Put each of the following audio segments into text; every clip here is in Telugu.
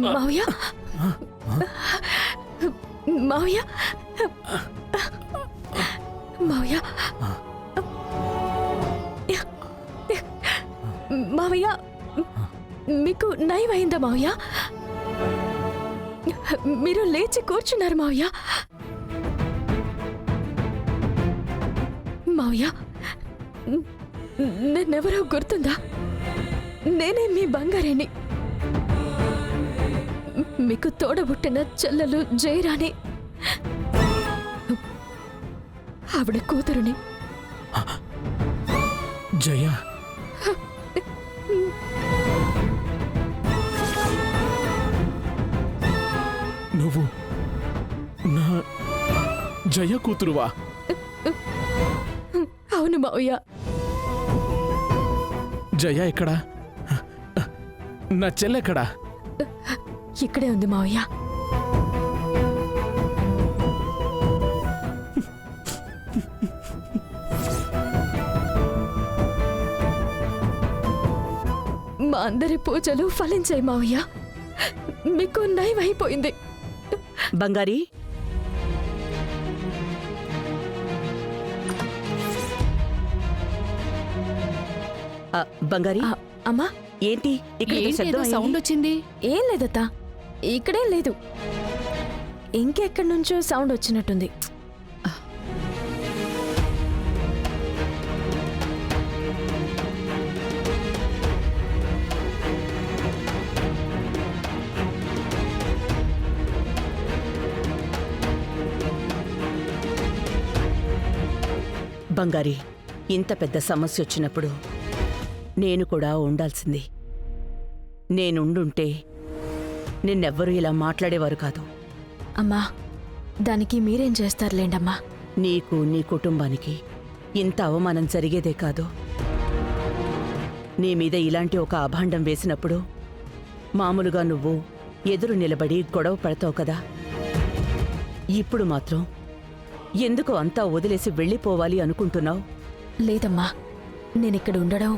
మావయ్య మావయ్య మావయ్య మావయ్య మీకు నయమైందా మావయ్య? మీరు లేచి కూర్చున్నారు మావయ్య. మావయ్య నన్నెవరో గుర్తుందా? నేనే మీ బంగారేని, మీకు తోడబుట్టిన చెల్లెలు జయరాణి, ఆవిడ కూతురుని. జయ, నువ్వు నా జయ కూతురువా? అవును మావయ్య. జయ ఎక్కడా? నా చెల్లెక్కడా? ఇక్కడే ఉంది మావయ్య. మా అందరి పూజలు ఫలించాయి మావయ్య. మీకు నయమైపోయింది. బంగారి, బంగారి, అమ్మా ఏంటి ఇక్కడ సౌండ్ వచ్చింది? ఏం లేదత్తా, ఇక్కడేం లేదు. ఇంకెక్కడి నుంచో సౌండ్ వచ్చినట్టుంది. బంగారి, ఇంత పెద్ద సమస్య వచ్చినప్పుడు నేను కూడా ఉండాల్సింది. నేనుండుంటే నిన్నెవ్వరూ ఇలా మాట్లాడేవారు కాదు. అమ్మా, దానికి మీరేం చేస్తారులేండమ్మా. నీకు, నీ కుటుంబానికి ఇంత అవమానం జరిగేదే కాదు. నీ మీద ఇలాంటి ఒక అభాండం వేసినప్పుడు మామూలుగా నువ్వు ఎదురు నిలబడి గొడవ పడతావు కదా. ఇప్పుడు మాత్రం ఎందుకు అంతా వదిలేసి వెళ్ళిపోవాలి అనుకుంటున్నావు? లేదమ్మా, నేనిక్కడ ఉండడం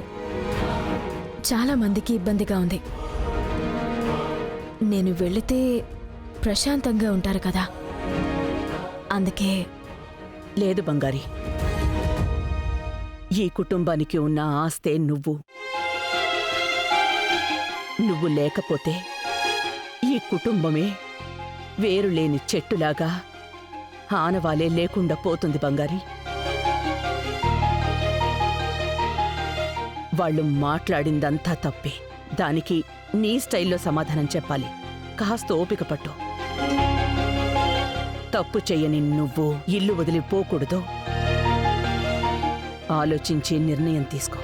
చాలా మందికి ఇబ్బందిగా ఉంది. నేను వెళితే ప్రశాంతంగా ఉంటారు కదా, అందుకే. లేదు బంగారి, ఈ కుటుంబానికి ఉన్న ఆస్తే నువ్వు. నువ్వు లేకపోతే ఈ కుటుంబమే వేరులేని చెట్టులాగా ఆనవాలే లేకుండా పోతుంది బంగారి. వాళ్ళు మాట్లాడిందంతా తప్పే. దానికి నీ స్టైల్లో సమాధానం చెప్పాలి. కాస్త ఓపిక పట్టు. తప్పు చెయ్యని నువ్వు ఇల్లు వదిలిపోకూడదు. ఆలోచించి నిర్ణయం తీసుకో.